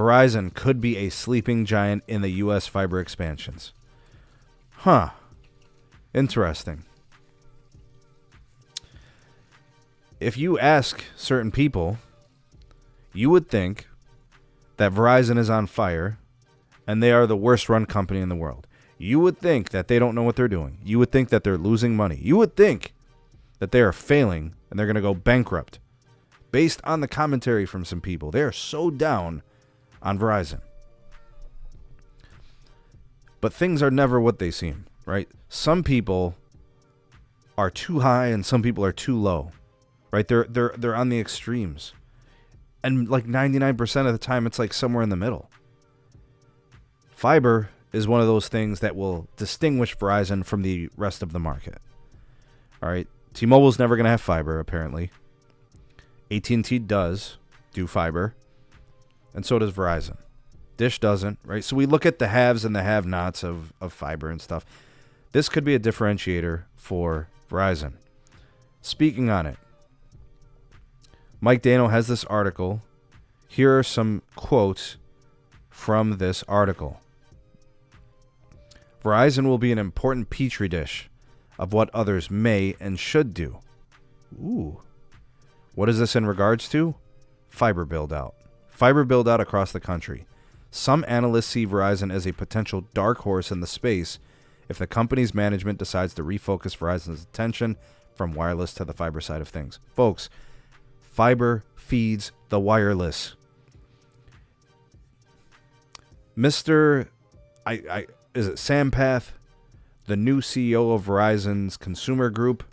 Verizon could be a sleeping giant in the U.S. fiber expansions. Huh. Interesting. If you ask certain people, you would think that Verizon is on fire and they are the worst run company in the world. You would think that they don't know what they're doing. You would think that they're losing money. You would think that they are failing and they're going to go bankrupt. Based on the commentary from some people, they are so down on Verizon. But things are never what they seem, right? Some people are too high and some people are too low, right? They're on the extremes. And like 99% of the time, it's like somewhere in the middle. Fiber is one of those things that will distinguish Verizon from the rest of the market. All right. T-Mobile's never going to have fiber, apparently. AT&T does do fiber, and so does Verizon. Dish doesn't, right? So we look at the haves and the have-nots of fiber and stuff. This could be a differentiator for Verizon. Speaking on it, Mike Dano has this article. Here are some quotes from this article. Verizon will be an important petri dish of what others may and should do. Ooh. What is this in regards to? Fiber build-out. Fiber build-out across the country. Some analysts see Verizon as a potential dark horse in the space if the company's management decides to refocus Verizon's attention from wireless to the fiber side of things. Folks, fiber feeds the wireless. Mr. Is it Sampath, the new CEO of Verizon's consumer group?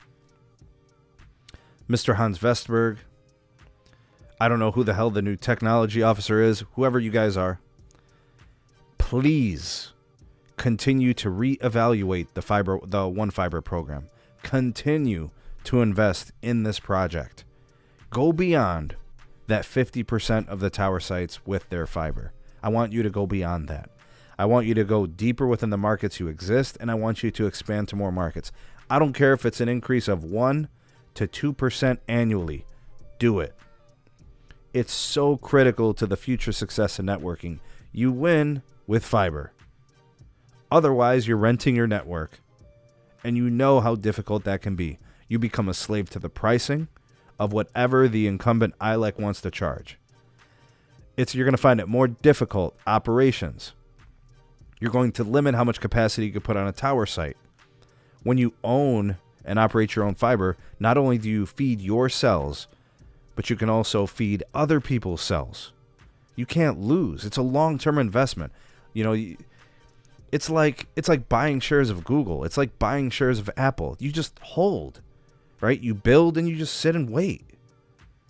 Mr. Hans Vestberg. I don't know who the hell the new technology officer is. Whoever you guys are. Please continue to reevaluate the One Fiber program. Continue to invest in this project. Go beyond that 50% of the tower sites with their fiber. I want you to go beyond that. I want you to go deeper within the markets you exist, and I want you to expand to more markets. I don't care if it's an increase of 1 to 2% annually. Do it. It's so critical to the future success of networking. You win with fiber. Otherwise, you're renting your network, and you know how difficult that can be. You become a slave to the pricing of whatever the incumbent ILEC wants to charge. You're going to find it more difficult operations. You're going to limit how much capacity you can put on a tower site. When you own and operate your own fiber, not only do you feed your cells, but you can also feed other people's cells. You can't lose. It's a long-term investment. You know, it's like buying shares of Google. It's like buying shares of Apple. You just hold, right? You build and you just sit and wait.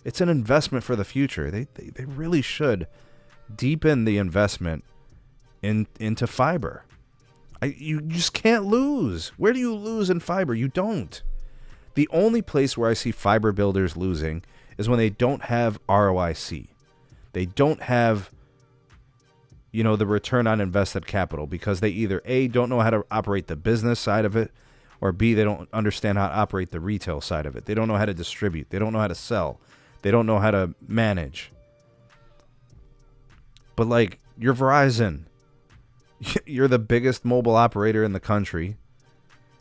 It's an investment for the future. They really should deepen the investment into fiber. You just can't lose. Where do you lose in fiber? You don't. The only place where I see fiber builders losing is when they don't have ROIC. They don't have, the return on invested capital, because they either A, don't know how to operate the business side of it, or B, they don't understand how to operate the retail side of it. They don't know how to distribute. They don't know how to sell. They don't know how to manage. But like, you're Verizon. You're the biggest mobile operator in the country.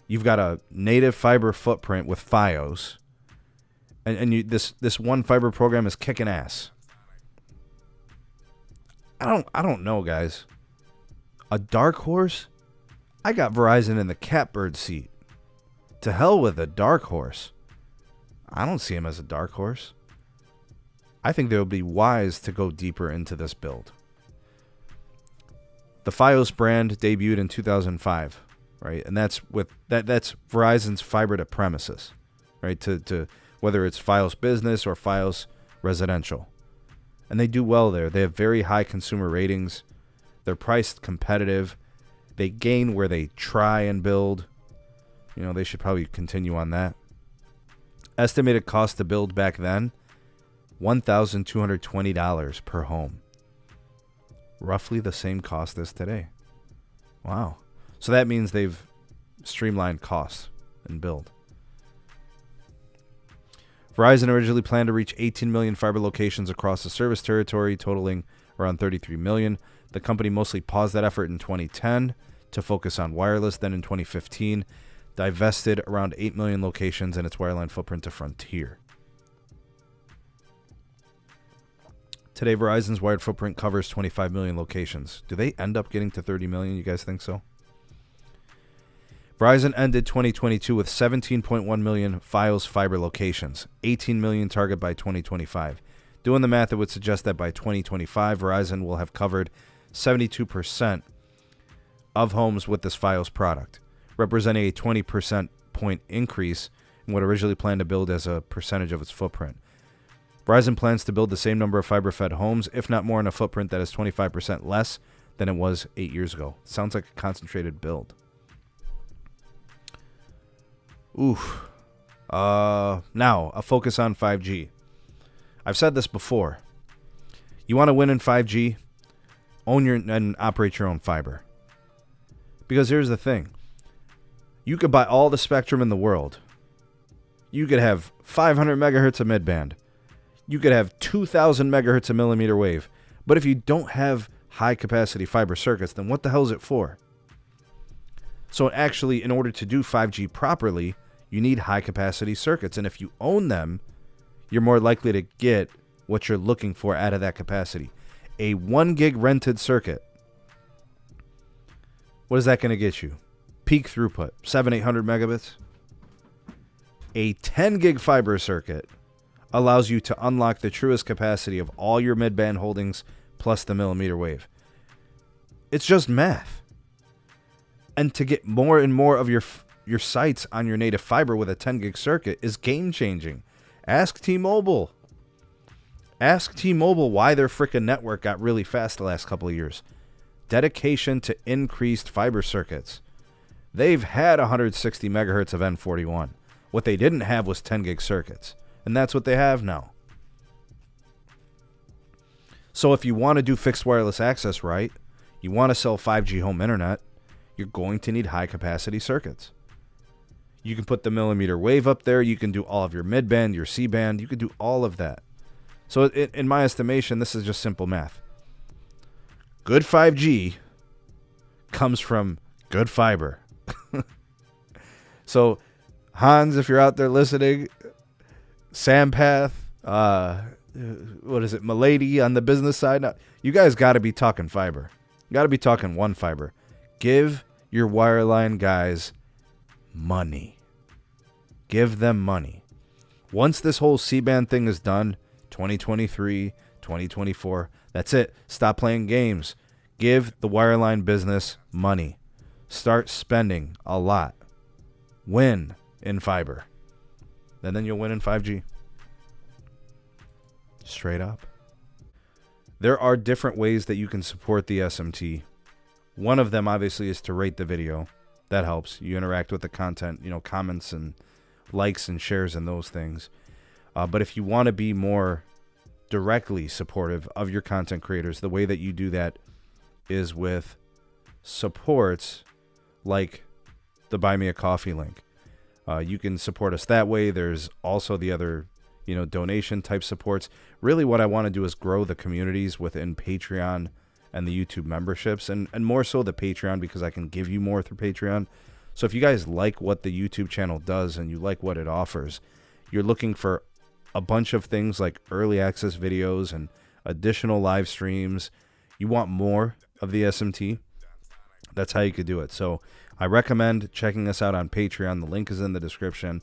You've got a native fiber footprint with Fios. And this One Fiber program is kicking ass. I don't know, guys. A dark horse? I got Verizon in the catbird seat. To hell with a dark horse. I don't see him as a dark horse. I think they would be wise to go deeper into this build. The Fios brand debuted in 2005, right? And that's Verizon's fiber to premises, right? To whether it's Fios Business or Fios Residential. And they do well there. They have very high consumer ratings. They're priced competitive. They gain where they try and build. They should probably continue on that. Estimated cost to build back then, $1,220 per home. Roughly the same cost as today. Wow. So that means they've streamlined costs and build. Verizon originally planned to reach 18 million fiber locations across the service territory, totaling around 33 million. The company mostly paused that effort in 2010 to focus on wireless. Then in 2015, divested around 8 million locations in its wireline footprint to Frontier. Today, Verizon's wired footprint covers 25 million locations. Do they end up getting to 30 million? You guys think so? Verizon ended 2022 with 17.1 million Fios fiber locations, 18 million target by 2025. Doing the math, it would suggest that by 2025, Verizon will have covered 72% of homes with this Fios product, representing a 20% point increase in what originally planned to build as a percentage of its footprint. Verizon plans to build the same number of fiber-fed homes, if not more, in a footprint that is 25% less than it was 8 years ago. Sounds like a concentrated build. Oof. Now, a focus on 5G. I've said this before. You want to win in 5G? Own your and operate your own fiber. Because here's the thing. You could buy all the spectrum in the world. You could have 500 megahertz of midband. You could have 2,000 megahertz of millimeter wave. But if you don't have high-capacity fiber circuits, then what the hell is it for? So actually, in order to do 5G properly, you need high-capacity circuits. And if you own them, you're more likely to get what you're looking for out of that capacity. A 1 gig rented circuit. What is that going to get you? Peak throughput, 700-800 megabits. A 10 gig fiber circuit allows you to unlock the truest capacity of all your midband holdings plus the millimeter wave. It's just math. And to get more and more of your sites on your native fiber with a 10 gig circuit is game changing. Ask T-Mobile. Ask T-Mobile why their frickin' network got really fast the last couple of years. Dedication to increased fiber circuits. They've had 160 megahertz of N41. What they didn't have was 10 gig circuits. And that's what they have now. So if you want to do fixed wireless access right, you want to sell 5G home internet, you're going to need high capacity circuits. You can put the millimeter wave up there. You can do all of your mid-band, your C-band. You can do all of that. So in my estimation, this is just simple math. Good 5G comes from good fiber. So, Hans, if you're out there listening, Sampath, what is it, Milady on the business side, now, you guys got to be talking fiber. You got to be talking one fiber. Give your wireline guys money. Give them money. Once this whole C-band thing is done, 2023, 2024, that's it. Stop playing games. Give the wireline business money. Start spending a lot. Win in fiber. And then you'll win in 5G. Straight up. There are different ways that you can support the SMT. One of them, obviously, is to rate the video. That helps. You interact with the content, comments and likes and shares and those things. But if you want to be more directly supportive of your content creators, the way that you do that is with supports like the Buy Me a Coffee link. You can support us that way. There's also the other, donation type supports. Really what I want to do is grow the communities within Patreon and the YouTube memberships, and more so the Patreon, because I can give you more through Patreon. So if you guys like what the YouTube channel does and you like what it offers, you're looking for a bunch of things like early access videos and additional live streams, you want more of the SMT, that's how you could do it. So I recommend checking us out on Patreon. The link is in the description.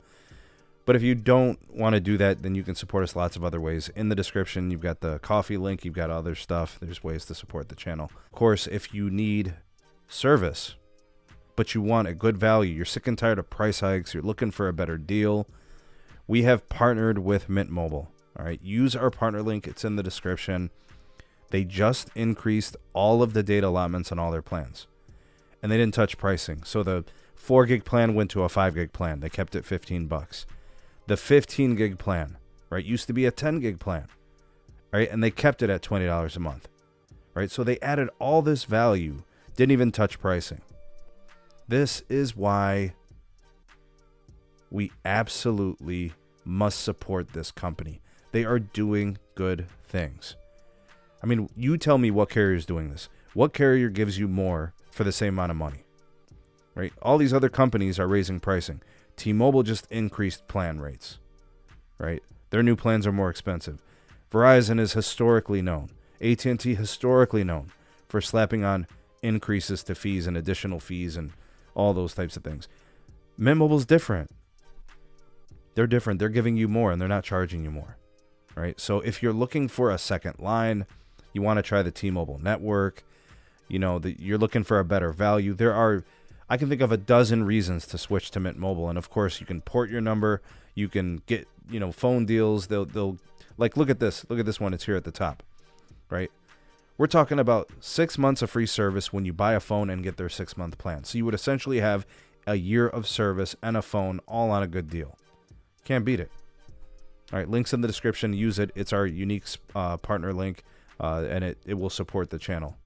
But if you don't want to do that, then you can support us lots of other ways. In the description, you've got the coffee link. You've got other stuff. There's ways to support the channel. Of course, if you need service, but you want a good value, you're sick and tired of price hikes, you're looking for a better deal, we have partnered with Mint Mobile. All right, use our partner link. It's in the description. They just increased all of the data allotments on all their plans, and they didn't touch pricing. So the 4 gig plan went to a 5 gig plan. They kept it $15. The 15 gig plan, right, used to be a 10 gig plan, right, and they kept it at $20 a month, right? So they added all this value, didn't even touch pricing. This is why we absolutely must support this company. They are doing good things. I mean, you tell me what carrier is doing this. What carrier gives you more for the same amount of money? Right? All these other companies are raising pricing. T-Mobile just increased plan rates. Right? Their new plans are more expensive. Verizon is historically known. AT&T historically known for slapping on increases to fees and additional fees and all those types of things. Mint Mobile's different. They're different. They're giving you more and they're not charging you more. Right? So if you're looking for a second line, you want to try the T-Mobile network, you're looking for a better value. I can think of a dozen reasons to switch to Mint Mobile. And of course, you can port your number. You can get, phone deals. They'll like, look at this. Look at this one. It's here at the top, right? We're talking about 6 months of free service when you buy a phone and get their 6-month plan. So you would essentially have a year of service and a phone all on a good deal. Can't beat it. All right, links in the description. Use it. It's our unique partner link, and it will support the channel.